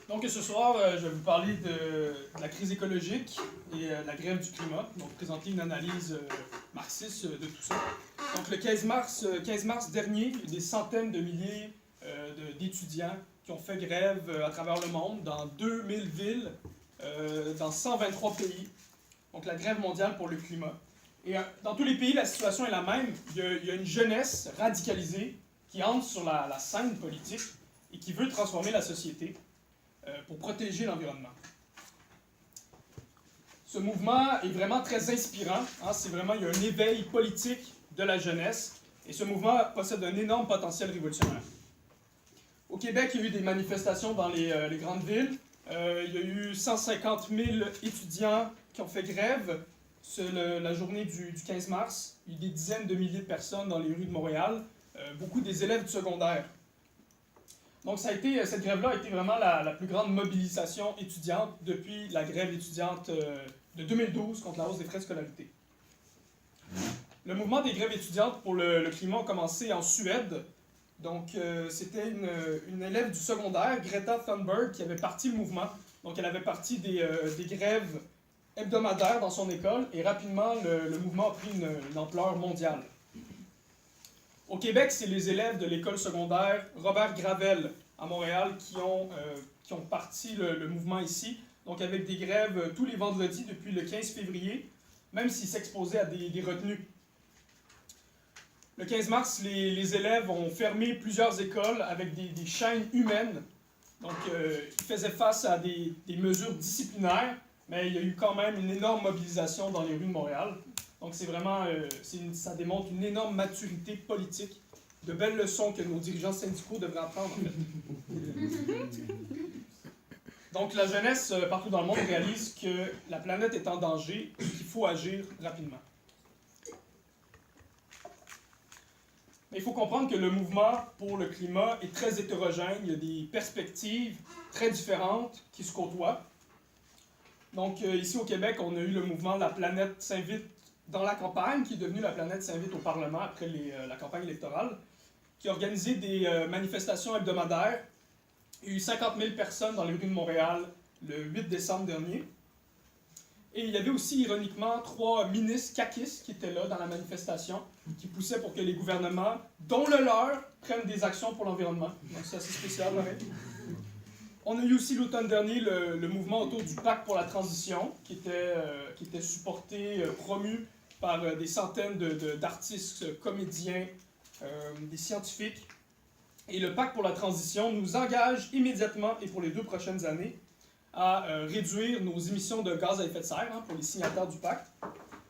Donc ce soir, je vais vous parler de la crise écologique et de la grève du climat. Donc présenter une analyse marxiste de tout ça. Donc le 15 mars dernier, il y a des centaines de milliers d'étudiants qui ont fait grève à travers le monde, dans 2000 villes, dans 123 pays. Donc la grève mondiale pour le climat. Et dans tous les pays, la situation est la même. Il y a une jeunesse radicalisée qui entre sur la scène politique et qui veut transformer la société pour protéger l'environnement. Ce mouvement est vraiment très inspirant. C'est vraiment, il y a un éveil politique de la jeunesse et ce mouvement possède un énorme potentiel révolutionnaire. Au Québec, il y a eu des manifestations dans les grandes villes. Il y a eu 150 000 étudiants qui ont fait grève la journée du 15 mars. Il y a eu des dizaines de milliers de personnes dans les rues de Montréal, beaucoup des élèves du secondaire. Donc cette grève-là a été vraiment la plus grande mobilisation étudiante depuis la grève étudiante de 2012 contre la hausse des frais de scolarité. Le mouvement des grèves étudiantes pour le climat a commencé en Suède. Donc c'était une élève du secondaire, Greta Thunberg, qui avait parti le mouvement. Donc elle avait parti des grèves hebdomadaires dans son école et rapidement le mouvement a pris une ampleur mondiale. Au Québec, c'est les élèves de l'école secondaire Robert Gravel à Montréal qui ont parti le mouvement ici, donc avec des grèves tous les vendredis depuis le 15 février, même s'ils s'exposaient à des retenues. Le 15 mars, les élèves ont fermé plusieurs écoles avec des chaînes humaines. Donc, ils faisaient face à des mesures disciplinaires, mais il y a eu quand même une énorme mobilisation dans les rues de Montréal. Donc c'est vraiment, ça démontre une énorme maturité politique, de belles leçons que nos dirigeants syndicaux devraient apprendre en fait. Donc la jeunesse partout dans le monde réalise que la planète est en danger et qu'il faut agir rapidement. Mais il faut comprendre que le mouvement pour le climat est très hétérogène, il y a des perspectives très différentes qui se côtoient. Donc ici au Québec, on a eu le mouvement La planète s'invite dans la campagne, qui est devenue La planète s'invite au Parlement après la campagne électorale, qui a organisé des manifestations hebdomadaires. Il y a eu 50 000 personnes dans les rues de Montréal le 8 décembre dernier. Et il y avait aussi, ironiquement, 3 ministres caquistes qui étaient là dans la manifestation, qui poussaient pour que les gouvernements, dont le leur, prennent des actions pour l'environnement. Donc c'est assez spécial, ouais. On a eu aussi l'automne dernier le mouvement autour du pacte pour la transition, qui était supporté, promu par des centaines d'artistes, comédiens, des scientifiques. Et le pacte pour la transition nous engage immédiatement et pour les 2 prochaines années à réduire nos émissions de gaz à effet de serre pour les signataires du pacte,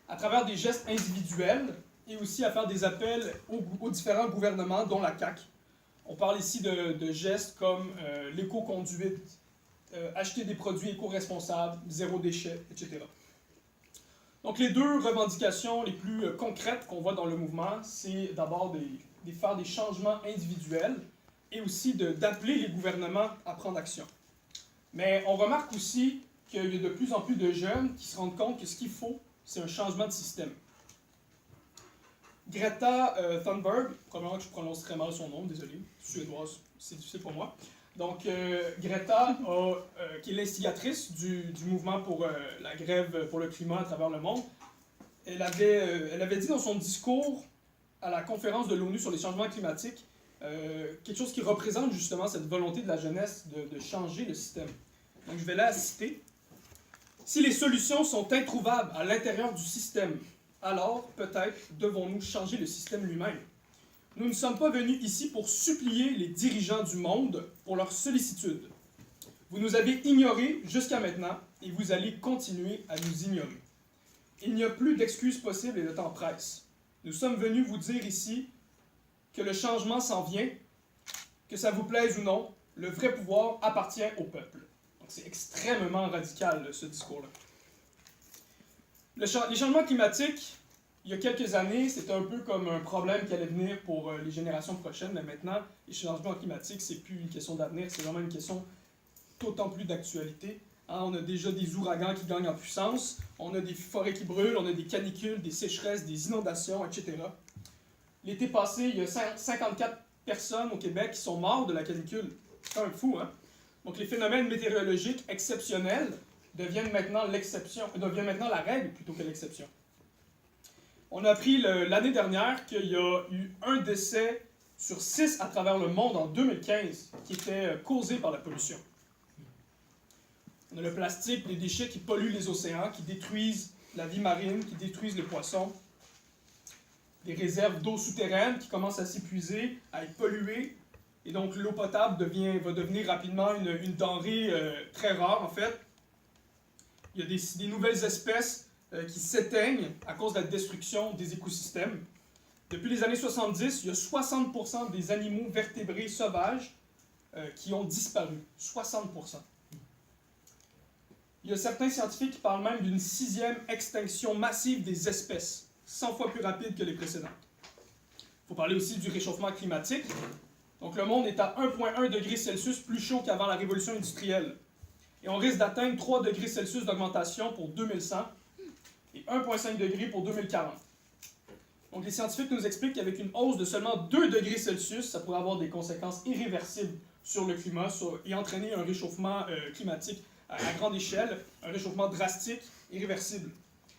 à travers des gestes individuels et aussi à faire des appels aux différents gouvernements, dont la CAQ. On parle ici de gestes comme l'éco-conduite, acheter des produits éco-responsables, zéro déchet, etc. Donc les 2 revendications les plus concrètes qu'on voit dans le mouvement, c'est d'abord de faire des changements individuels et aussi d'appeler les gouvernements à prendre action. Mais on remarque aussi qu'il y a de plus en plus de jeunes qui se rendent compte que ce qu'il faut, c'est un changement de système. Greta Thunberg, probablement que je prononce très mal son nom, désolé, suédoise, c'est difficile pour moi. Donc, Greta, qui est l'instigatrice du mouvement pour la grève pour le climat à travers le monde, elle avait dit dans son discours à la conférence de l'ONU sur les changements climatiques quelque chose qui représente justement cette volonté de la jeunesse de changer le système. Donc, je vais la citer. « Si les solutions sont introuvables à l'intérieur du système, alors peut-être devons-nous changer le système lui-même. Nous ne sommes pas venus ici pour supplier les dirigeants du monde pour leur sollicitude. Vous nous avez ignorés jusqu'à maintenant et vous allez continuer à nous ignorer. Il n'y a plus d'excuses possibles et le temps presse. Nous sommes venus vous dire ici que le changement s'en vient, que ça vous plaise ou non, le vrai pouvoir appartient au peuple. » Donc c'est extrêmement radical ce discours-là. Les changements climatiques, il y a quelques années, c'était un peu comme un problème qui allait venir pour les générations prochaines, mais maintenant, les changements climatiques, c'est plus une question d'avenir, c'est vraiment une question d'autant plus d'actualité. On a déjà des ouragans qui gagnent en puissance, on a des forêts qui brûlent, on a des canicules, des sécheresses, des inondations, etc. L'été passé, il y a 54 personnes au Québec qui sont mortes de la canicule. C'est quand même fou, hein? Donc les phénomènes météorologiques exceptionnels deviennent maintenant la règle plutôt que l'exception. On a appris l'année dernière qu'il y a eu un décès sur 6 à travers le monde en 2015 qui était causé par la pollution. On a le plastique, les déchets qui polluent les océans, qui détruisent la vie marine, qui détruisent les poissons. Des réserves d'eau souterraine qui commencent à s'épuiser, à être polluées. Et donc l'eau potable va devenir rapidement une denrée très rare en fait. Il y a des nouvelles espèces qui s'éteignent à cause de la destruction des écosystèmes. Depuis les années 70, il y a 60% des animaux vertébrés sauvages qui ont disparu. 60%. Il y a certains scientifiques qui parlent même d'une 6e extinction massive des espèces, 100 fois plus rapide que les précédentes. Il faut parler aussi du réchauffement climatique. Donc le monde est à 1,1 degrés Celsius plus chaud qu'avant la révolution industrielle. Et on risque d'atteindre 3 degrés Celsius d'augmentation pour 2100 et 1,5 degrés pour 2040. Donc les scientifiques nous expliquent qu'avec une hausse de seulement 2 degrés Celsius, ça pourrait avoir des conséquences irréversibles sur le climat et entraîner un réchauffement climatique à grande échelle, un réchauffement drastique, irréversible.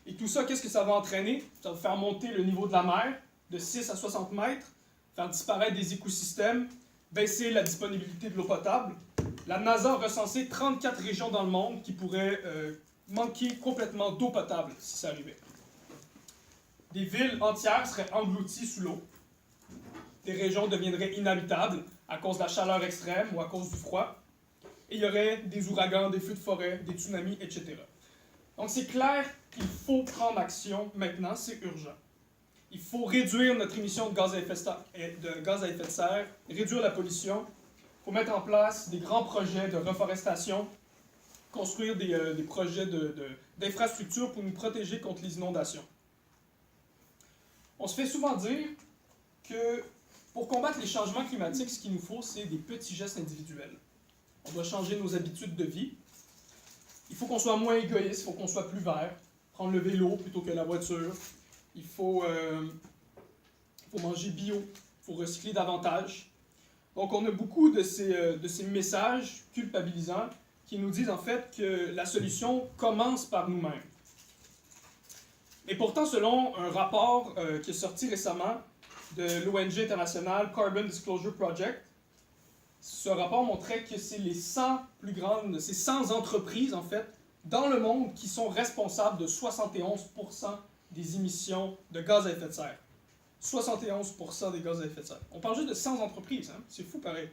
Et tout ça, qu'est-ce que ça va entraîner? Ça va faire monter le niveau de la mer de 6 à 60 mètres, faire disparaître des écosystèmes, baisser la disponibilité de l'eau potable. La NASA a recensé 34 régions dans le monde qui pourraient manquer complètement d'eau potable si ça arrivait. Des villes entières seraient englouties sous l'eau. Des régions deviendraient inhabitables à cause de la chaleur extrême ou à cause du froid. Et il y aurait des ouragans, des feux de forêt, des tsunamis, etc. Donc c'est clair qu'il faut prendre action maintenant, c'est urgent. Il faut réduire notre émission de gaz à effet de serre, réduire la pollution. Il faut mettre en place des grands projets de reforestation, construire des projets d'infrastructures pour nous protéger contre les inondations. On se fait souvent dire que pour combattre les changements climatiques, ce qu'il nous faut, c'est des petits gestes individuels. On doit changer nos habitudes de vie. Il faut qu'on soit moins égoïste, il faut qu'on soit plus vert, prendre le vélo plutôt que la voiture. Il faut manger bio, il faut recycler davantage. Donc on a beaucoup de ces messages culpabilisants qui nous disent en fait que la solution commence par nous-mêmes. Et pourtant, selon un rapport qui est sorti récemment de l'ONG internationale Carbon Disclosure Project, ce rapport montrait que c'est les 100 plus grandes, ces 100 entreprises en fait, dans le monde qui sont responsables de 71% des émissions de gaz à effet de serre. 71% des gaz à effet de serre. On parle juste de 100 entreprises, hein? C'est fou pareil.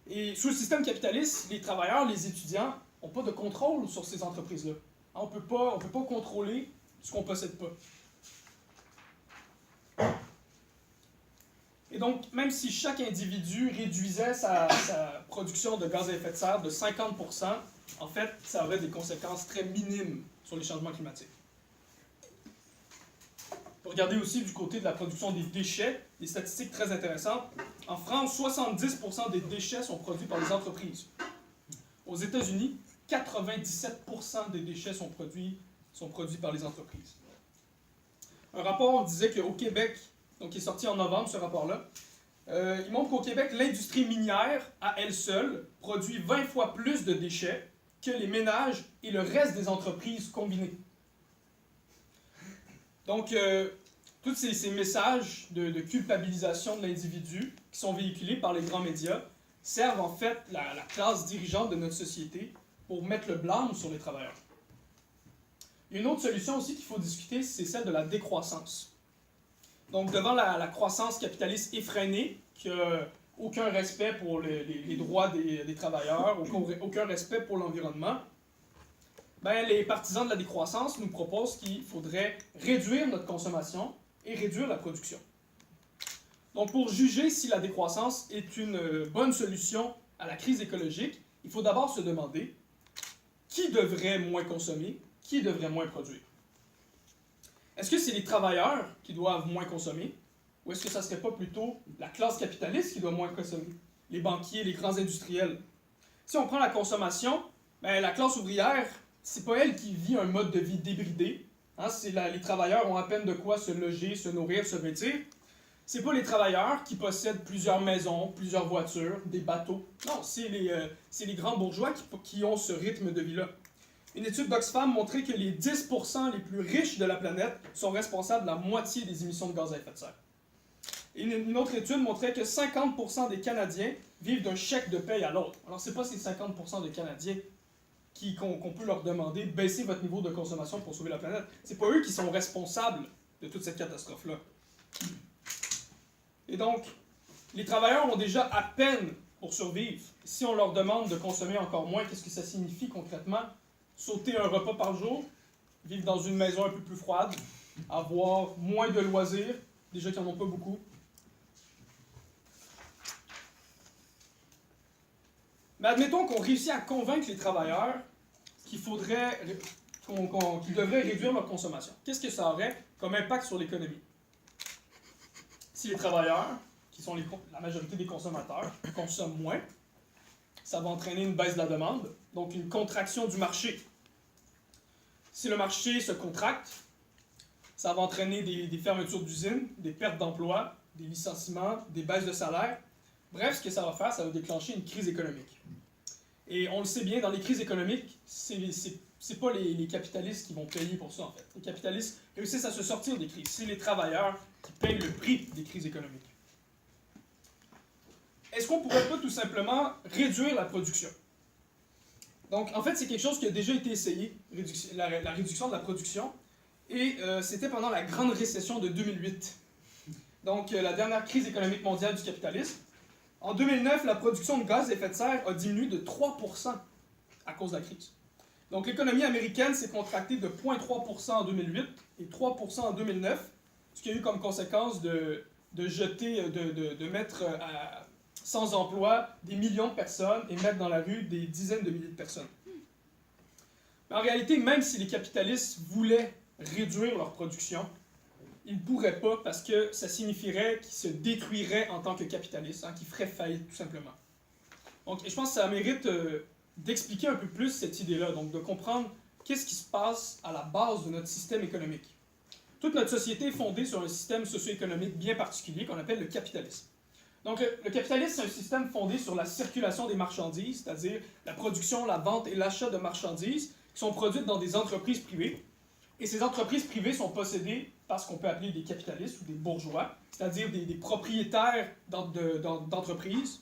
Et sous le système capitaliste, les travailleurs, les étudiants n'ont pas de contrôle sur ces entreprises-là. On peut pas contrôler ce qu'on ne possède pas. Et donc, même si chaque individu réduisait sa production de gaz à effet de serre de 50%, en fait, ça aurait des conséquences très minimes sur les changements climatiques. On peut regarder aussi du côté de la production des déchets, des statistiques très intéressantes. En France, 70% des déchets sont produits par les entreprises. Aux États-Unis, 97% des déchets sont produits par les entreprises. Un rapport disait qu'au Québec, donc qui est sorti en novembre, ce rapport-là, il montre qu'au Québec, l'industrie minière, à elle seule, produit 20 fois plus de déchets que les ménages et le reste des entreprises combinées. Donc, tous ces messages de culpabilisation de l'individu qui sont véhiculés par les grands médias servent en fait la classe dirigeante de notre société pour mettre le blâme sur les travailleurs. Il y a une autre solution aussi qu'il faut discuter, c'est celle de la décroissance. Donc, devant la croissance capitaliste effrénée, qui n'a aucun respect pour les droits des travailleurs, aucun respect pour l'environnement, ben, les partisans de la décroissance nous proposent qu'il faudrait réduire notre consommation et réduire la production. Donc, pour juger si la décroissance est une bonne solution à la crise écologique, il faut d'abord se demander qui devrait moins consommer, qui devrait moins produire. Est-ce que c'est les travailleurs qui doivent moins consommer, ou est-ce que ça ne serait pas plutôt la classe capitaliste qui doit moins consommer, les banquiers, les grands industriels? Si on prend la consommation, ben, la classe ouvrière, c'est pas elle qui vit un mode de vie débridé. Hein, les travailleurs ont à peine de quoi se loger, se nourrir, se vêtir. C'est pas les travailleurs qui possèdent plusieurs maisons, plusieurs voitures, des bateaux. Non, c'est les grands bourgeois qui ont ce rythme de vie-là. Une étude d'Oxfam montrait que les 10% les plus riches de la planète sont responsables de la moitié des émissions de gaz à effet de serre. Et une autre étude montrait que 50% des Canadiens vivent d'un chèque de paye à l'autre. Alors, c'est pas ces 50% de Canadiens qu'on peut leur demander de baisser votre niveau de consommation pour sauver la planète. C'est pas eux qui sont responsables de toute cette catastrophe-là. Et donc, les travailleurs ont déjà à peine pour survivre. Si on leur demande de consommer encore moins, qu'est-ce que ça signifie concrètement? Sauter un repas par jour, vivre dans une maison un peu plus froide, avoir moins de loisirs, déjà qu'ils n'en ont pas beaucoup. Mais admettons qu'on réussit à convaincre les travailleurs qu'ils devraient réduire leur consommation. Qu'est-ce que ça aurait comme impact sur l'économie? Si les travailleurs, qui sont la majorité des consommateurs, consomment moins, ça va entraîner une baisse de la demande, donc une contraction du marché. Si le marché se contracte, ça va entraîner des fermetures d'usines, des pertes d'emplois, des licenciements, des baisses de salaire. Bref, ce que ça va faire, ça va déclencher une crise économique. Et on le sait bien, dans les crises économiques, c'est pas les capitalistes qui vont payer pour ça, en fait. Les capitalistes réussissent à se sortir des crises. C'est les travailleurs qui payent le prix des crises économiques. Est-ce qu'on pourrait pas tout simplement réduire la production? Donc, en fait, c'est quelque chose qui a déjà été essayé, la réduction de la production, et c'était pendant la grande récession de 2008. Donc, la dernière crise économique mondiale du capitalisme. En 2009, la production de gaz à effet de serre a diminué de 3% à cause de la crise. Donc, l'économie américaine s'est contractée de 0,3% en 2008 et 3% en 2009, ce qui a eu comme conséquence de mettre sans emploi des millions de personnes et mettre dans la rue des dizaines de milliers de personnes. Mais en réalité, même si les capitalistes voulaient réduire leur production, ils ne pourraient pas parce que ça signifierait qu'ils se détruiraient en tant que capitalistes, qu'ils feraient faillite tout simplement. Donc, je pense que ça mérite d'expliquer un peu plus cette idée-là, donc de comprendre qu'est-ce qui se passe à la base de notre système économique. Toute notre société est fondée sur un système socio-économique bien particulier qu'on appelle le capitalisme. Donc, le capitalisme, c'est un système fondé sur la circulation des marchandises, c'est-à-dire la production, la vente et l'achat de marchandises qui sont produites dans des entreprises privées. Et ces entreprises privées sont possédées par ce qu'on peut appeler des capitalistes ou des bourgeois, c'est-à-dire des propriétaires d'entreprises,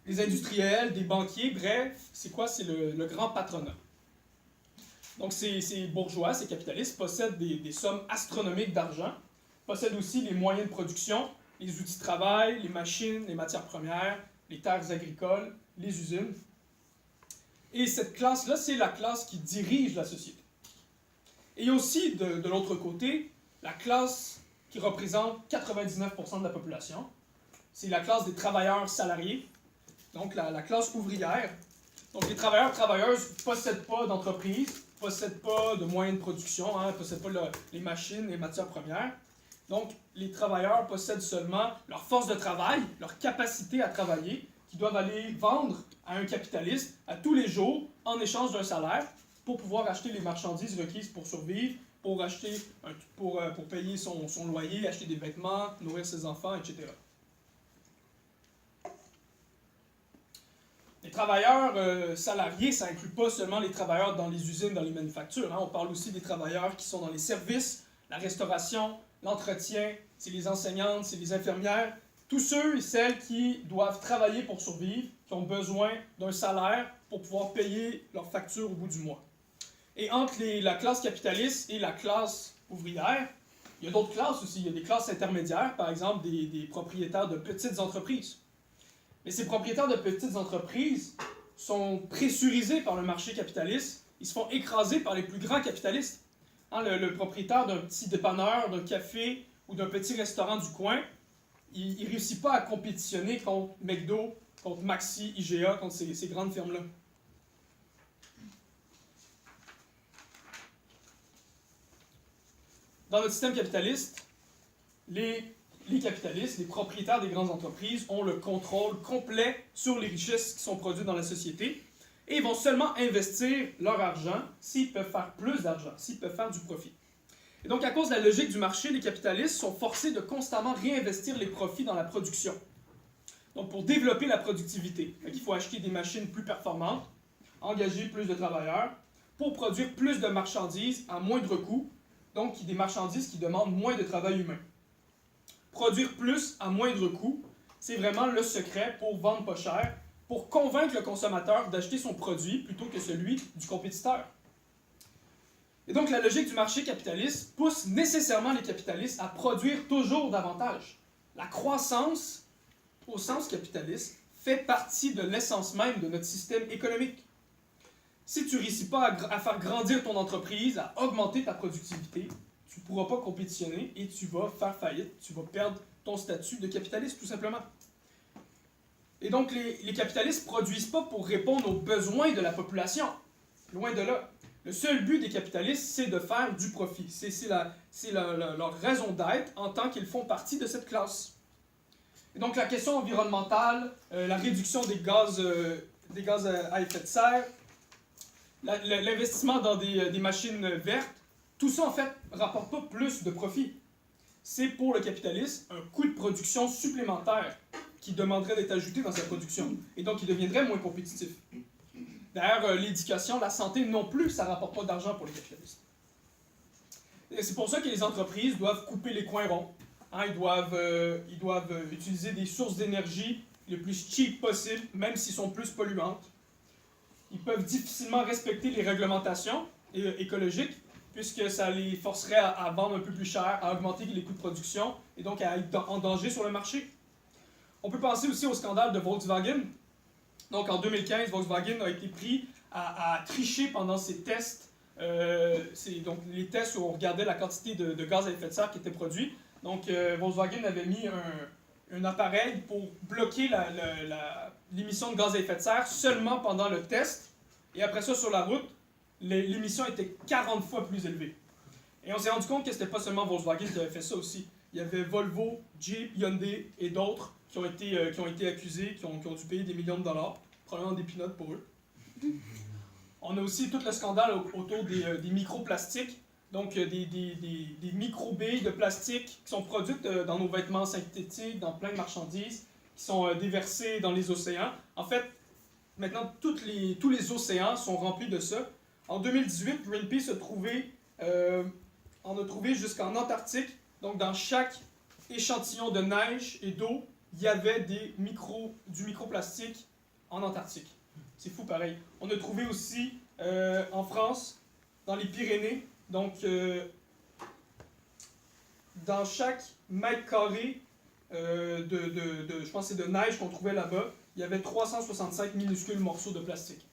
des industriels, des banquiers, bref, c'est quoi? C'est le grand patronat. Donc, ces bourgeois, ces capitalistes, possèdent des sommes astronomiques d'argent, possèdent aussi les moyens de production, les outils de travail, les machines, les matières premières, les terres agricoles, les usines. Et cette classe-là, c'est la classe qui dirige la société. Et il y a aussi, de l'autre côté, la classe qui représente 99% de la population. C'est la classe des travailleurs salariés, donc la classe ouvrière. Donc les travailleurs-travailleuses ne possèdent pas d'entreprise, ne possèdent pas de moyens de production, ne possèdent pas les machines, les matières premières. Donc les travailleurs possèdent seulement leur force de travail, leur capacité à travailler, qu'ils doivent aller vendre à un capitaliste à tous les jours en échange d'un salaire pour pouvoir acheter les marchandises requises pour survivre, pour payer son loyer, acheter des vêtements, nourrir ses enfants, etc. Les travailleurs salariés, ça inclut pas seulement les travailleurs dans les usines, dans les manufactures. On parle aussi des travailleurs qui sont dans les services, la restauration, l'entretien, c'est les enseignantes, c'est les infirmières. Tous ceux et celles qui doivent travailler pour survivre, qui ont besoin d'un salaire pour pouvoir payer leurs factures au bout du mois. Et entre la classe capitaliste et la classe ouvrière, il y a d'autres classes aussi. Il y a des classes intermédiaires, par exemple des propriétaires de petites entreprises. Mais ces propriétaires de petites entreprises sont pressurisés par le marché capitaliste. Ils se font écraser par les plus grands capitalistes. Le propriétaire d'un petit dépanneur, d'un café ou d'un petit restaurant du coin, il ne réussit pas à compétitionner contre McDo, contre Maxi, IGA, contre ces grandes firmes-là. Dans notre système capitaliste, les capitalistes, les propriétaires des grandes entreprises ont le contrôle complet sur les richesses qui sont produites dans la société et ils vont seulement investir leur argent s'ils peuvent faire plus d'argent, s'ils peuvent faire du profit. Et donc, à cause de la logique du marché, les capitalistes sont forcés de constamment réinvestir les profits dans la production. Donc, pour développer la productivité, il faut acheter des machines plus performantes, engager plus de travailleurs, pour produire plus de marchandises à moindre coût, donc des marchandises qui demandent moins de travail humain. Produire plus à moindre coût, c'est vraiment le secret pour vendre pas cher, pour convaincre le consommateur d'acheter son produit plutôt que celui du compétiteur. Et donc, la logique du marché capitaliste pousse nécessairement les capitalistes à produire toujours davantage. La croissance, au sens capitaliste, fait partie de l'essence même de notre système économique. Si tu ne réussis pas à faire grandir ton entreprise, à augmenter ta productivité, tu ne pourras pas compétitionner et tu vas faire faillite, tu vas perdre ton statut de capitaliste, tout simplement. Et donc, les capitalistes ne produisent pas pour répondre aux besoins de la population. Loin de là. Le seul but des capitalistes, c'est de faire du profit. C'est leur raison d'être en tant qu'ils font partie de cette classe. Et donc, la question environnementale, la réduction des gaz à effet de serre, l'investissement dans des machines vertes, tout ça, en fait, ne rapporte pas plus de profit. C'est pour le capitaliste un coût de production supplémentaire qui demanderait d'être ajouté dans sa production. Et donc, il deviendrait moins compétitif. D'ailleurs, l'éducation, la santé non plus, ça ne rapporte pas d'argent pour les capitalistes. Et c'est pour ça que les entreprises doivent couper les coins ronds. Hein, ils doivent utiliser des sources d'énergie les plus cheap possibles, même s'ils sont plus polluantes. Ils peuvent difficilement respecter les réglementations écologiques, puisque ça les forcerait à vendre un peu plus cher, à augmenter les coûts de production, et donc à être en danger sur le marché. On peut penser aussi au scandale de Volkswagen. Donc en 2015, Volkswagen a été pris à tricher pendant ses tests. C'est donc les tests où on regardait la quantité de gaz à effet de serre qui était produit. Donc Volkswagen avait mis un appareil pour bloquer l'émission de gaz à effet de serre seulement pendant le test. Et après ça, sur la route, l'émission était 40 fois plus élevée. Et on s'est rendu compte que c'était pas seulement Volkswagen qui avait fait ça aussi. Il y avait Volvo, Jeep, Hyundai et d'autres qui ont été accusés, qui ont dû payer des millions de dollars, probablement des peanuts pour eux. On a aussi tout le scandale autour des microplastiques, donc des micro-billes de plastique qui sont produites dans nos vêtements synthétiques, dans plein de marchandises, qui sont déversées dans les océans. En fait, maintenant, tous les océans sont remplis de ça. En 2018, Greenpeace en a trouvé jusqu'en Antarctique. Donc, dans chaque échantillon de neige et d'eau, il y avait du microplastique en Antarctique. C'est fou pareil. On a trouvé aussi en France, dans les Pyrénées, donc dans chaque mètre carré je pense que c'est de neige qu'on trouvait là-bas, il y avait 365 minuscules morceaux de plastique.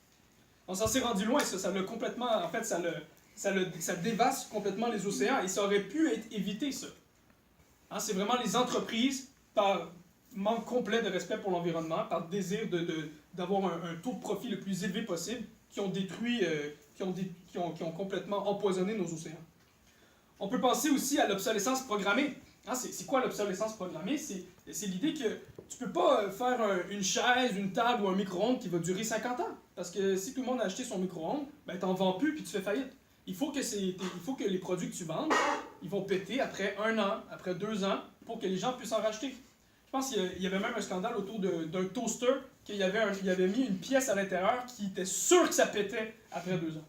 Donc ça s'est rendu loin, ça l'a complètement, en fait, ça dévaste complètement les océans et ça aurait pu être évité, ça. Hein, c'est vraiment les entreprises, par manque complet de respect pour l'environnement, par désir d'avoir un taux de profit le plus élevé possible, qui ont détruit, qui ont complètement empoisonné nos océans. On peut penser aussi à l'obsolescence programmée. Hein, c'est quoi l'obsolescence programmée? C'est l'idée que tu peux pas faire une chaise, une table ou un micro-ondes qui va durer 50 ans. Parce que si tout le monde a acheté son micro-ondes, ben t'en vends plus puis tu fais faillite. Il faut que les produits que tu vendes, ils vont péter après 1 an, après 2 ans, pour que les gens puissent en racheter. Je pense qu'il y avait même un scandale autour d'un toaster, qu'il avait mis une pièce à l'intérieur qui était sûr que ça pétait après 2 ans.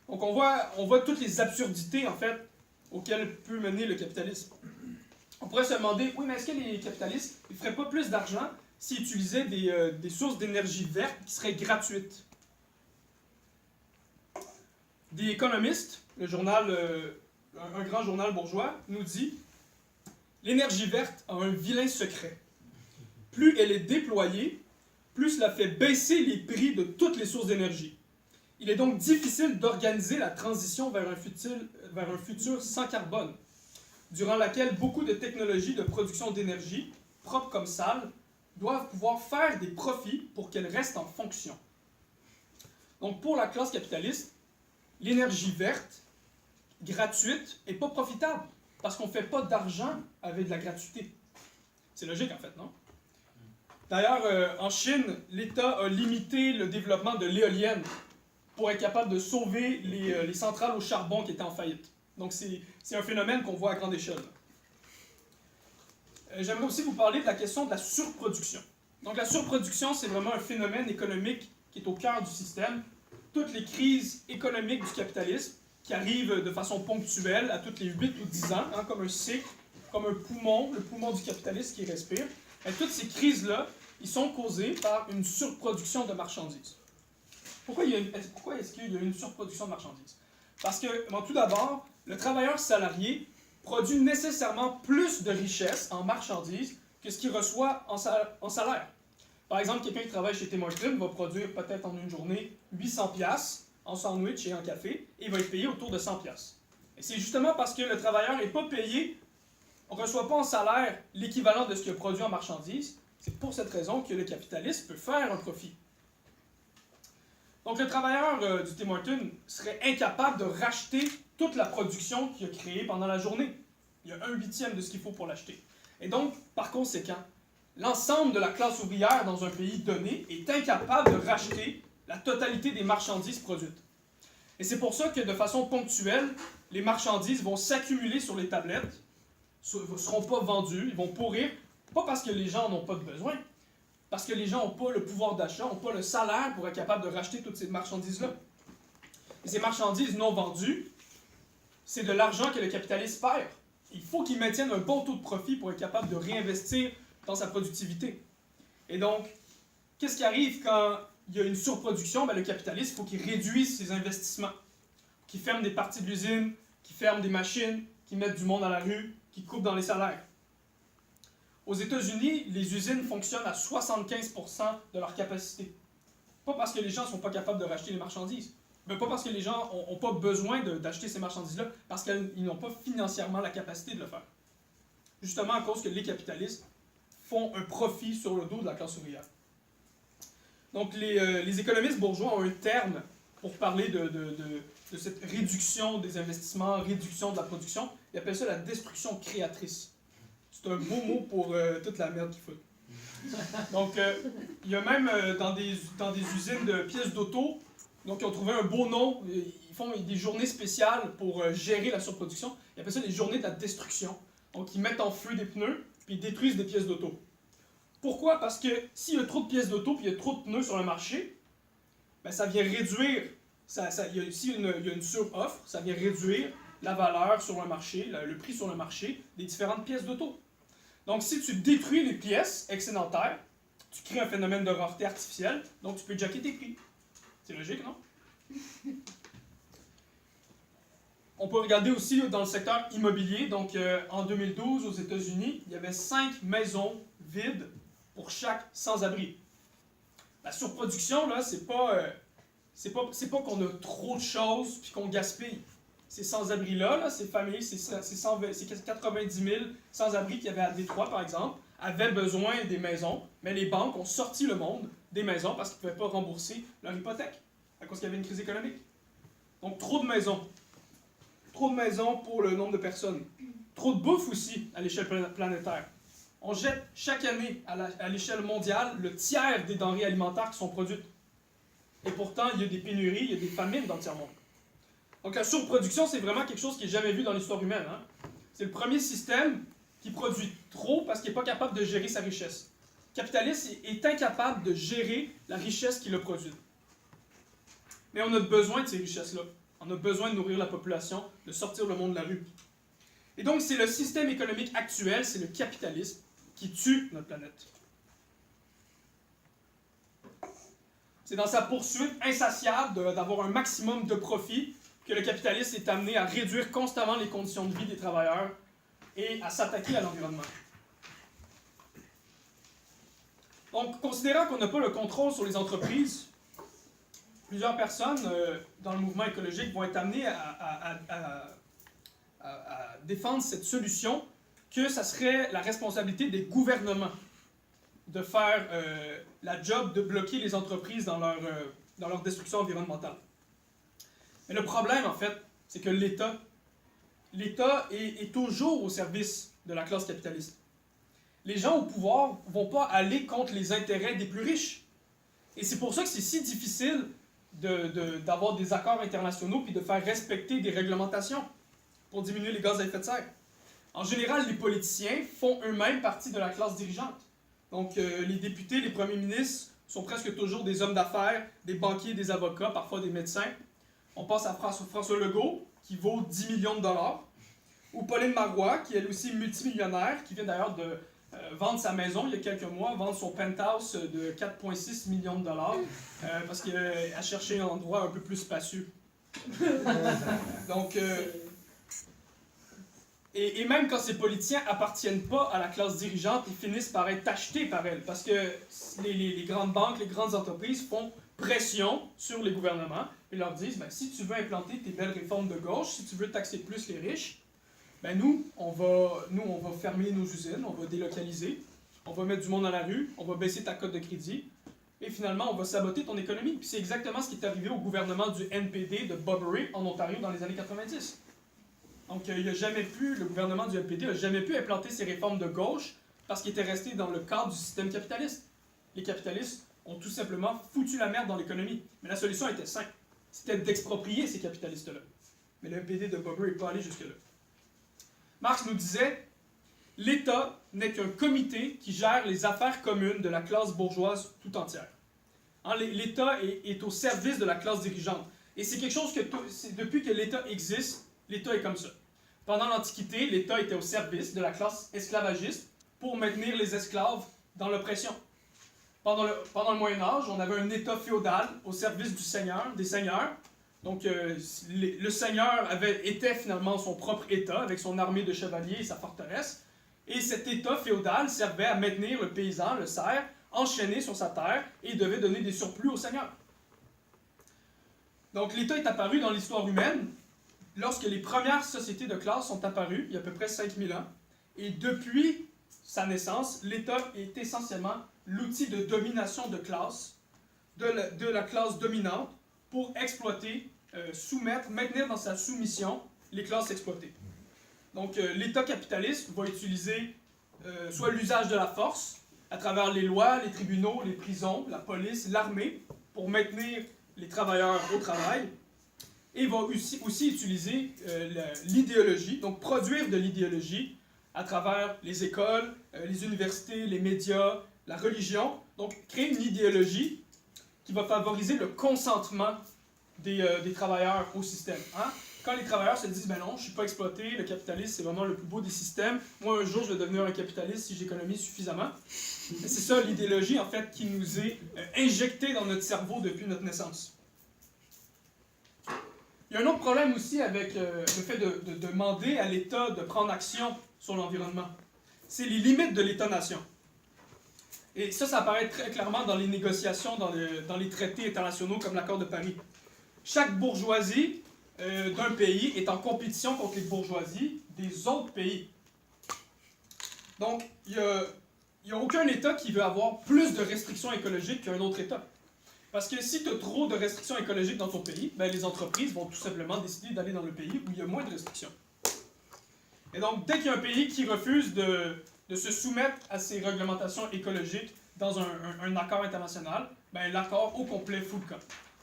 Donc on voit toutes les absurdités, en fait, auxquelles peut mener le capitalisme. On pourrait se demander, oui, mais est-ce que les capitalistes ne feraient pas plus d'argent s'ils utilisaient des sources d'énergie verte qui seraient gratuites? The Economist, un grand journal bourgeois, nous dit « L'énergie verte a un vilain secret. Plus elle est déployée, plus cela fait baisser les prix de toutes les sources d'énergie. Il est donc difficile d'organiser la transition vers un futur sans carbone, durant laquelle beaucoup de technologies de production d'énergie, propres comme sales, doivent pouvoir faire des profits pour qu'elles restent en fonction. » Donc pour la classe capitaliste, l'énergie verte, gratuite, n'est pas profitable, parce qu'on ne fait pas d'argent avec de la gratuité. C'est logique en fait, non? D'ailleurs, en Chine, l'État a limité le développement de l'éolienne pour être capable de sauver les centrales au charbon qui étaient en faillite. Donc c'est un phénomène qu'on voit à grande échelle. J'aimerais aussi vous parler de la question de la surproduction. Donc la surproduction, c'est vraiment un phénomène économique qui est au cœur du système. Toutes les crises économiques du capitalisme qui arrivent de façon ponctuelle à toutes les 8 ou 10 ans, hein, comme un cycle, comme un poumon, le poumon du capitalisme qui respire. Et toutes ces crises-là, ils sont causées par une surproduction de marchandises. Pourquoi est-ce qu'il y a une surproduction de marchandises? Parce que, bon, tout d'abord, le travailleur salarié produit nécessairement plus de richesses en marchandises que ce qu'il reçoit en salaire. Par exemple, quelqu'un qui travaille chez Tim Hortons va produire peut-être en une journée 800$ en sandwich et en café, et il va être payé autour de 100$. Et c'est justement parce que le travailleur n'est pas payé, on ne reçoit pas en salaire l'équivalent de ce qu'il a produit en marchandises. C'est pour cette raison que le capitaliste peut faire un profit. Donc le travailleur du Tim Hortons serait incapable de racheter toute la production qu'il a créée pendant la journée. Il y a 1/8 de ce qu'il faut pour l'acheter. Et donc, par conséquent, l'ensemble de la classe ouvrière dans un pays donné est incapable de racheter la totalité des marchandises produites. Et c'est pour ça que de façon ponctuelle, les marchandises vont s'accumuler sur les tablettes, ne seront pas vendues, ils vont pourrir, pas parce que les gens n'ont pas de besoin, parce que les gens n'ont pas le pouvoir d'achat, n'ont pas le salaire pour être capable de racheter toutes ces marchandises-là. Et ces marchandises non vendues, c'est de l'argent que le capitaliste perd. Il faut qu'il maintienne un bon taux de profit pour être capable de réinvestir dans sa productivité. Et donc, qu'est-ce qui arrive quand il y a une surproduction? Le capitaliste, il faut qu'il réduise ses investissements, qu'il ferme des parties de l'usine, qu'il ferme des machines, qu'il mette du monde à la rue, qu'il coupe dans les salaires. Aux États-Unis, les usines fonctionnent à 75% de leur capacité. Pas parce que les gens ne sont pas capables de racheter les marchandises, mais pas parce que les gens n'ont pas besoin d'acheter ces marchandises-là, parce qu'ils n'ont pas financièrement la capacité de le faire. Justement à cause que les capitalistes font un profit sur le dos de la classe ouvrière. Donc les économistes bourgeois ont un terme pour parler de cette réduction des investissements, réduction de la production. Ils appellent ça la destruction créatrice. C'est un beau mot pour toute la merde qu'ils foutent. Donc, il y a même dans des usines de pièces d'auto, donc ils ont trouvé un beau nom, ils font des journées spéciales pour gérer la surproduction. Ils appellent ça les journées de la destruction. Donc, ils mettent en feu des pneus, puis ils détruisent des pièces d'auto. Pourquoi? Parce que s'il y a trop de pièces d'auto, puis il y a trop de pneus sur le marché, ça vient réduire, s'il y a une sur-offre, ça vient réduire la valeur sur le marché, le prix sur le marché des différentes pièces d'auto. Donc, si tu détruis les pièces excédentaires, tu crées un phénomène de rareté artificielle, donc tu peux jacker tes prix. C'est logique, non? On peut regarder aussi dans le secteur immobilier. Donc, en 2012, aux États-Unis, il y avait 5 maisons vides pour chaque sans-abri. La surproduction, là, c'est pas qu'on a trop de choses puis qu'on gaspille. Ces sans-abri-là, ces familles, ces 90 000 sans-abri qu'il y avait à Détroit, par exemple, avaient besoin des maisons, mais les banques ont sorti le monde des maisons parce qu'ils ne pouvaient pas rembourser leur hypothèque à cause qu'il y avait une crise économique. Donc, trop de maisons. Trop de maisons pour le nombre de personnes. Trop de bouffe aussi à l'échelle planétaire. On jette chaque année à l'échelle mondiale le tiers des denrées alimentaires qui sont produites. Et pourtant, il y a des pénuries, il y a des famines dans le tiers-monde. Donc la surproduction, c'est vraiment quelque chose qui n'est jamais vu dans l'histoire humaine. Hein? C'est le premier système qui produit trop parce qu'il n'est pas capable de gérer sa richesse. Le capitaliste est incapable de gérer la richesse qu'il a produite. Mais on a besoin de ces richesses-là. On a besoin de nourrir la population, de sortir le monde de la rue. Et donc, c'est le système économique actuel, c'est le capitalisme, qui tue notre planète. C'est dans sa poursuite insatiable d'avoir un maximum de profit que le capitaliste est amené à réduire constamment les conditions de vie des travailleurs et à s'attaquer à l'environnement. Donc, considérant qu'on n'a pas le contrôle sur les entreprises, plusieurs personnes dans le mouvement écologique vont être amenées à défendre cette solution que ça serait la responsabilité des gouvernements de faire la job de bloquer les entreprises dans leur destruction environnementale. Mais le problème, en fait, c'est que l'État est toujours au service de la classe capitaliste. Les gens au pouvoir ne vont pas aller contre les intérêts des plus riches. Et c'est pour ça que c'est si difficile d'avoir des accords internationaux puis de faire respecter des réglementations pour diminuer les gaz à effet de serre. En général, les politiciens font eux-mêmes partie de la classe dirigeante. Donc, les députés, les premiers ministres sont presque toujours des hommes d'affaires, des banquiers, des avocats, parfois des médecins. On passe à François Legault, qui vaut 10 millions de dollars, ou Pauline Marois, qui est elle aussi multimillionnaire, qui vient d'ailleurs de vendre sa maison il y a quelques mois, vendre son penthouse de 4,6 millions de dollars, parce qu'elle a cherché un endroit un peu plus spacieux. Donc, et même quand ces politiciens appartiennent pas à la classe dirigeante, ils finissent par être achetés par elle, parce que les grandes banques, les grandes entreprises font pression sur les gouvernements et leur disent, ben, si tu veux implanter tes belles réformes de gauche, si tu veux taxer plus les riches, ben nous, on va fermer nos usines, on va délocaliser, on va mettre du monde dans la rue, on va baisser ta cote de crédit, et finalement, on va saboter ton économie. Puis c'est exactement ce qui est arrivé au gouvernement du NPD de Bob Rae en Ontario dans les années 90. Donc, le gouvernement du NPD n'a jamais pu implanter ses réformes de gauche parce qu'il était resté dans le cadre du système capitaliste. Les capitalistes ont tout simplement foutu la merde dans l'économie. Mais la solution était simple. C'était d'exproprier ces capitalistes-là. Mais le NPD de Bob Rae n'est pas allé jusque-là. Marx nous disait, l'État n'est qu'un comité qui gère les affaires communes de la classe bourgeoise tout entière. Hein, l'État est au service de la classe dirigeante. Et c'est quelque chose que, depuis que l'État existe, l'État est comme ça. Pendant l'Antiquité, l'État était au service de la classe esclavagiste pour maintenir les esclaves dans l'oppression. Pendant le Moyen Âge, on avait un État féodal au service des seigneurs. Donc, le seigneur était finalement son propre État, avec son armée de chevaliers et sa forteresse. Et cet État féodal servait à maintenir le paysan, le serf, enchaîné sur sa terre, et devait donner des surplus au seigneur. Donc, l'État est apparu dans l'histoire humaine lorsque les premières sociétés de classe sont apparues, il y a à peu près 5000 ans. Et depuis sa naissance, l'État est essentiellement l'outil de domination de classe, de la classe dominante, pour exploiter, maintenir dans sa soumission les classes exploitées. Donc, l'État capitaliste va utiliser soit l'usage de la force, à travers les lois, les tribunaux, les prisons, la police, l'armée, pour maintenir les travailleurs au travail, et va aussi utiliser l'idéologie, donc produire de l'idéologie à travers les écoles, les universités, les médias, la religion, donc créer une idéologie qui va favoriser le consentement des travailleurs au système. Hein? Quand les travailleurs se disent « ben non, je ne suis pas exploité, le capitalisme c'est vraiment le plus beau des systèmes, moi un jour je vais devenir un capitaliste si j'économise suffisamment », c'est ça l'idéologie en fait qui nous est injectée dans notre cerveau depuis notre naissance. Il y a un autre problème aussi avec le fait de demander à l'État de prendre action sur l'environnement. C'est les limites de l'État-nation. Et ça apparaît très clairement dans les négociations, dans les traités internationaux comme l'accord de Paris. Chaque bourgeoisie d'un pays est en compétition contre les bourgeoisies des autres pays. Donc, il n'y a aucun État qui veut avoir plus de restrictions écologiques qu'un autre État. Parce que si tu as trop de restrictions écologiques dans ton pays, ben les entreprises vont tout simplement décider d'aller dans le pays où il y a moins de restrictions. Et donc, dès qu'il y a un pays qui refuse de se soumettre à ces réglementations écologiques dans un accord international, ben l'accord au complet fout le camp.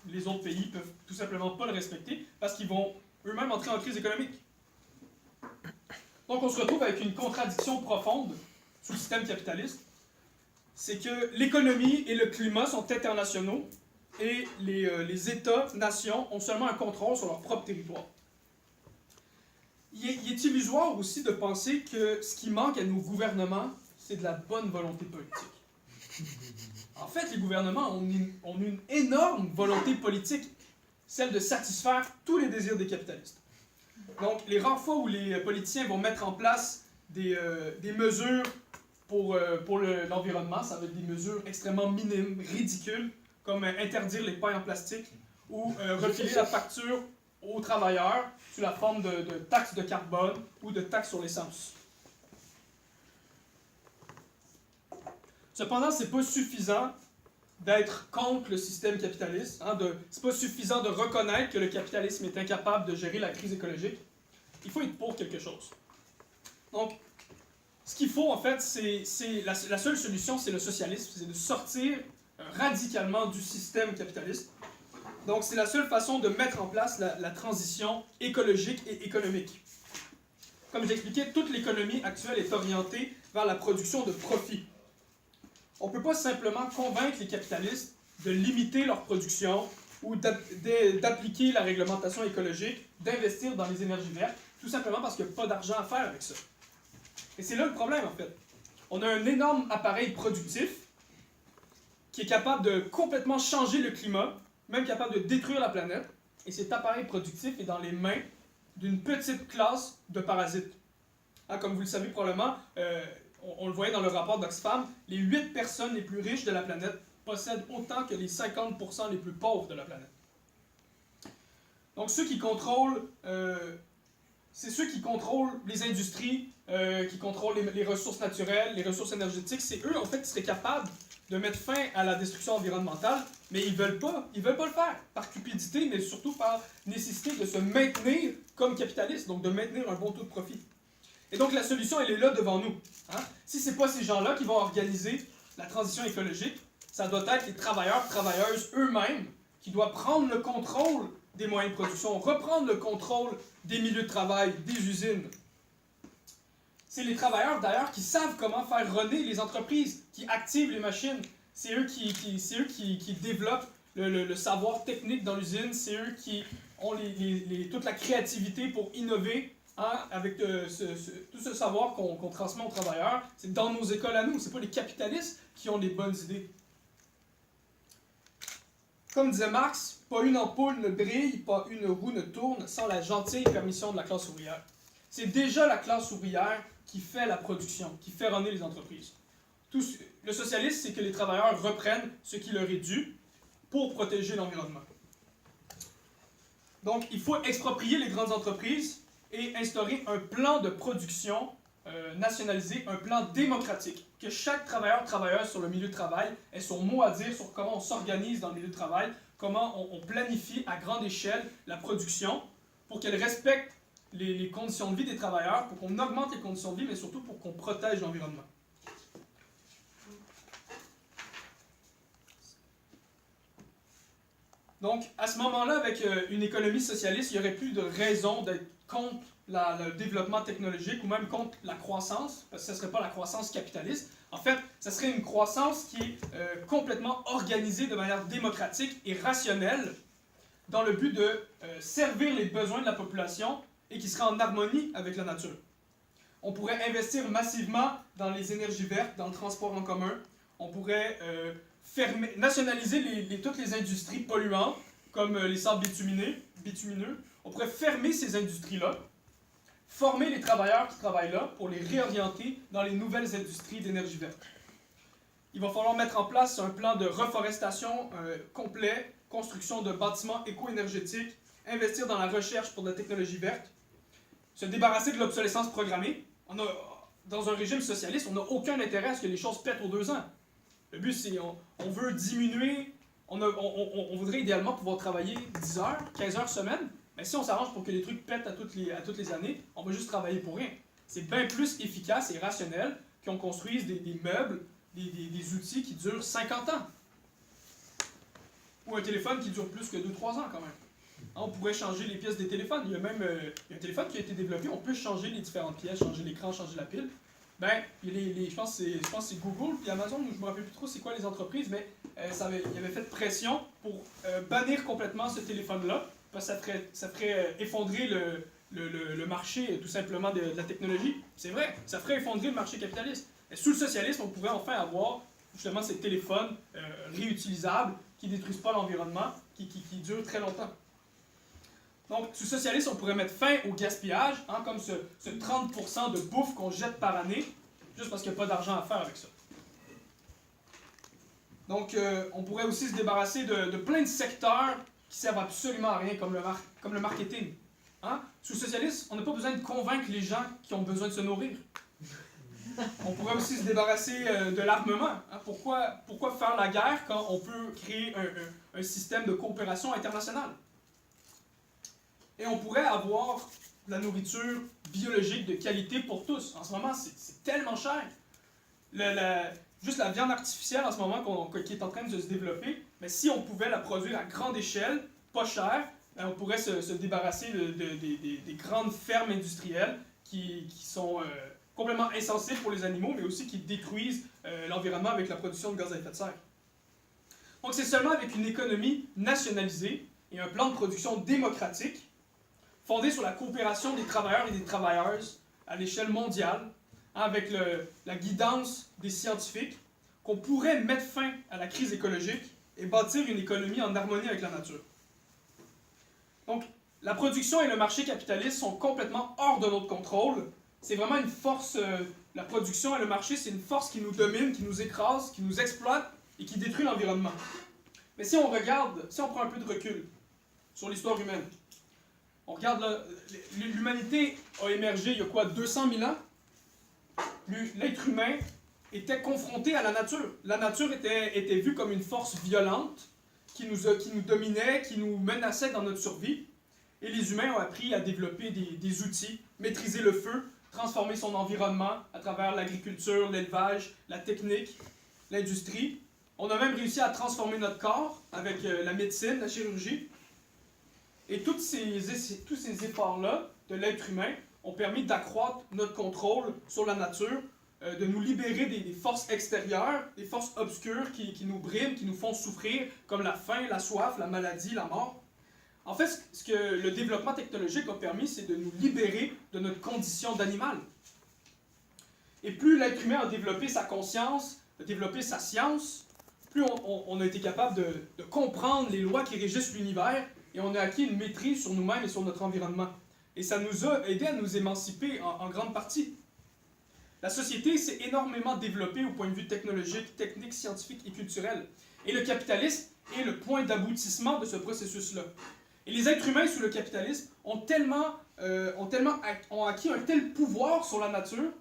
Les autres pays peuvent tout simplement pas le respecter parce qu'ils vont eux-mêmes entrer en crise économique. Donc, on se retrouve avec une contradiction profonde sous le système capitaliste. C'est que l'économie et le climat sont internationaux et les États-nations ont seulement un contrôle sur leur propre territoire. Il est illusoire aussi de penser que ce qui manque à nos gouvernements, c'est de la bonne volonté politique. En fait, les gouvernements ont une énorme volonté politique, celle de satisfaire tous les désirs des capitalistes. Donc, les rares fois où les politiciens vont mettre en place des mesures pour l'environnement, ça va être des mesures extrêmement minimes, ridicules, comme interdire les pailles en plastique ou refiler la facture aux travailleurs sous la forme de taxes de carbone ou de taxes sur l'essence. Cependant, ce n'est pas suffisant d'être contre le système capitaliste. Hein, c'est pas suffisant de reconnaître que le capitalisme est incapable de gérer la crise écologique. Il faut être pour quelque chose. Donc, ce qu'il faut, en fait, c'est la seule solution, c'est le socialisme, c'est de sortir radicalement du système capitaliste Donc, c'est la seule façon de mettre en place la transition écologique et économique. Comme je l'expliquais, toute l'économie actuelle est orientée vers la production de profit. On ne peut pas simplement convaincre les capitalistes de limiter leur production ou d'appliquer la réglementation écologique, d'investir dans les énergies vertes, tout simplement parce qu'il n'y a pas d'argent à faire avec ça. Et c'est là le problème, en fait. On a un énorme appareil productif qui est capable de complètement changer le climat, même capable de détruire la planète, et cet appareil productif est dans les mains d'une petite classe de parasites. Hein, comme vous le savez probablement, on le voyait dans le rapport d'Oxfam, les 8 personnes les plus riches de la planète possèdent autant que les 50% les plus pauvres de la planète. Donc ceux qui contrôlent, c'est ceux qui contrôlent les industries, qui contrôlent les ressources naturelles, les ressources énergétiques, c'est eux en fait qui seraient capables de mettre fin à la destruction environnementale, mais ils veulent pas le faire, par cupidité, mais surtout par nécessité de se maintenir comme capitalistes, donc de maintenir un bon taux de profit. Et donc la solution, elle est là devant nous. Hein? Si ce n'est pas ces gens-là qui vont organiser la transition écologique, ça doit être les travailleurs, travailleuses eux-mêmes qui doivent prendre le contrôle des moyens de production, reprendre le contrôle des milieux de travail, des usines. C'est les travailleurs d'ailleurs qui savent comment faire runner les entreprises, qui activent les machines. C'est eux qui développent le savoir technique dans l'usine, c'est eux qui ont toute la créativité pour innover. Hein, avec tout ce savoir qu'on transmet aux travailleurs, c'est dans nos écoles à nous, c'est pas les capitalistes qui ont les bonnes idées. Comme disait Marx, pas une ampoule ne brille, pas une roue ne tourne sans la gentille permission de la classe ouvrière. C'est déjà la classe ouvrière qui fait la production, qui fait runner les entreprises. Le socialisme, c'est que les travailleurs reprennent ce qui leur est dû pour protéger l'environnement. Donc, il faut exproprier les grandes entreprises et instaurer un plan de production nationalisé, un plan démocratique, que chaque travailleuse sur le milieu de travail ait son mot à dire sur comment on s'organise dans le milieu de travail, comment on planifie à grande échelle la production pour qu'elle respecte les conditions de vie des travailleurs, pour qu'on augmente les conditions de vie, mais surtout pour qu'on protège l'environnement. Donc, à ce moment-là, avec une économie socialiste, il n'y aurait plus de raison d'être contre le développement technologique ou même contre la croissance, parce que ce ne serait pas la croissance capitaliste. En fait, ce serait une croissance qui est complètement organisée de manière démocratique et rationnelle dans le but de servir les besoins de la population et qui serait en harmonie avec la nature. On pourrait investir massivement dans les énergies vertes, dans le transport en commun. On pourrait nationaliser toutes les industries polluantes, comme les sables bitumineux. On pourrait fermer ces industries-là, former les travailleurs qui travaillent là pour les réorienter dans les nouvelles industries d'énergie verte. Il va falloir mettre en place un plan de reforestation complet, construction de bâtiments éco-énergétiques, investir dans la recherche pour la technologie verte, se débarrasser de l'obsolescence programmée. Dans un régime socialiste, on n'a aucun intérêt à ce que les choses pètent aux 2 ans. Le but, c'est on veut diminuer, on voudrait idéalement pouvoir travailler 10 heures, 15 heures semaine, mais si on s'arrange pour que les trucs pètent à toutes les années, on va juste travailler pour rien. C'est bien plus efficace et rationnel qu'on construise des meubles, des outils qui durent 50 ans. Ou un téléphone qui dure plus que 2-3 ans quand même. On pourrait changer les pièces des téléphones. Il y a même un téléphone qui a été développé, on peut changer les différentes pièces, changer l'écran, changer la pile. Ben, je pense que c'est Google puis Amazon, je ne me rappelle plus trop c'est quoi les entreprises, mais il avait fait pression pour bannir complètement ce téléphone-là, parce que ça ferait effondrer le marché tout simplement de la technologie. C'est vrai, ça ferait effondrer le marché capitaliste. Et sous le socialisme, on pourrait enfin avoir justement ces téléphones réutilisables qui ne détruisent pas l'environnement, qui durent très longtemps. Donc, sous socialisme, on pourrait mettre fin au gaspillage, hein, comme ce 30% de bouffe qu'on jette par année, juste parce qu'il n'y a pas d'argent à faire avec ça. Donc, on pourrait aussi se débarrasser de plein de secteurs qui servent absolument à rien, comme le marketing. Hein? Sous socialisme, on n'a pas besoin de convaincre les gens qui ont besoin de se nourrir. On pourrait aussi se débarrasser de l'armement. Hein? Pourquoi faire la guerre quand on peut créer un système de coopération internationale? Et on pourrait avoir de la nourriture biologique de qualité pour tous. En ce moment, c'est tellement cher. Juste la viande artificielle en ce moment qui est en train de se développer, mais si on pouvait la produire à grande échelle, pas cher, on pourrait se débarrasser des grandes fermes industrielles qui sont complètement insensées pour les animaux, mais aussi qui détruisent l'environnement avec la production de gaz à effet de serre. Donc c'est seulement avec une économie nationalisée et un plan de production démocratique, fondé sur la coopération des travailleurs et des travailleuses à l'échelle mondiale, avec la guidance des scientifiques, qu'on pourrait mettre fin à la crise écologique et bâtir une économie en harmonie avec la nature. Donc, la production et le marché capitaliste sont complètement hors de notre contrôle. C'est vraiment une force, la production et le marché, c'est une force qui nous domine, qui nous écrase, qui nous exploite et qui détruit l'environnement. Mais si on regarde, si on prend un peu de recul sur l'histoire humaine, on regarde là, l'humanité a émergé il y a quoi, 200 000 ans? L'être humain était confronté à la nature. La nature était vue comme une force violente qui nous dominait, qui nous menaçait dans notre survie. Et les humains ont appris à développer des outils, maîtriser le feu, transformer son environnement à travers l'agriculture, l'élevage, la technique, l'industrie. On a même réussi à transformer notre corps avec la médecine, la chirurgie. Et tous ces efforts-là de l'être humain ont permis d'accroître notre contrôle sur la nature, de nous libérer des forces extérieures, des forces obscures qui nous briment, qui nous font souffrir, comme la faim, la soif, la maladie, la mort. En fait, ce que le développement technologique a permis, c'est de nous libérer de notre condition d'animal. Et plus l'être humain a développé sa conscience, a développé sa science, plus on a été capable de comprendre les lois qui régissent l'univers et on a acquis une maîtrise sur nous-mêmes et sur notre environnement. Et ça nous a aidé à nous émanciper en grande partie. La société s'est énormément développée au point de vue technologique, technique, scientifique et culturel. Et le capitalisme est le point d'aboutissement de ce processus-là. Et les êtres humains sous le capitalisme ont acquis un tel pouvoir sur la nature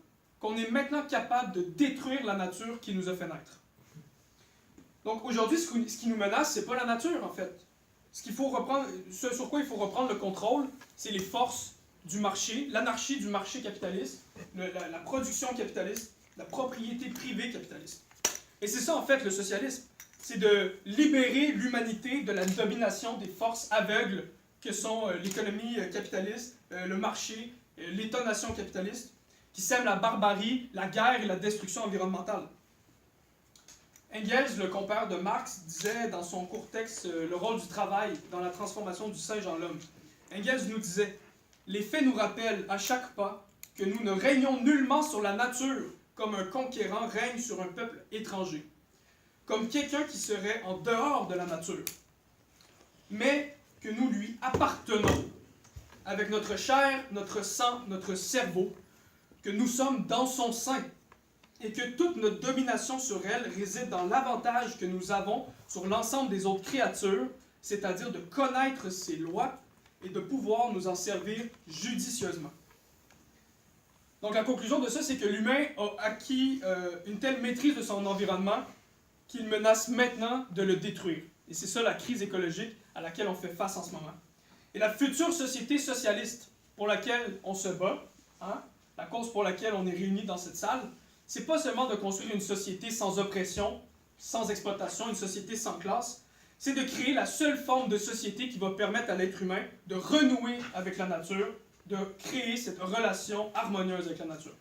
qu'on est maintenant capable de détruire la nature qui nous a fait naître. Donc aujourd'hui, ce qui nous menace, c'est pas la nature en fait. Ce sur quoi il faut reprendre le contrôle, c'est les forces du marché, l'anarchie du marché capitaliste, la production capitaliste, la propriété privée capitaliste. Et c'est ça en fait le socialisme. C'est de libérer l'humanité de la domination des forces aveugles que sont l'économie capitaliste, le marché, l'État-nation capitaliste, qui sèment la barbarie, la guerre et la destruction environnementale. Engels, le compère de Marx, disait dans son court texte « Le rôle du travail dans la transformation du singe en l'homme ». Engels nous disait « Les faits nous rappellent à chaque pas que nous ne régnons nullement sur la nature comme un conquérant règne sur un peuple étranger, comme quelqu'un qui serait en dehors de la nature, mais que nous lui appartenons avec notre chair, notre sang, notre cerveau, que nous sommes dans son sein, et que toute notre domination sur elle réside dans l'avantage que nous avons sur l'ensemble des autres créatures, c'est-à-dire de connaître ses lois et de pouvoir nous en servir judicieusement. » Donc la conclusion de ça, c'est que l'humain a acquis une telle maîtrise de son environnement qu'il menace maintenant de le détruire. Et c'est ça la crise écologique à laquelle on fait face en ce moment. Et la future société socialiste pour laquelle on se bat, la cause pour laquelle on est réunis dans cette salle, c'est pas seulement de construire une société sans oppression, sans exploitation, une société sans classe, c'est de créer la seule forme de société qui va permettre à l'être humain de renouer avec la nature, de créer cette relation harmonieuse avec la nature.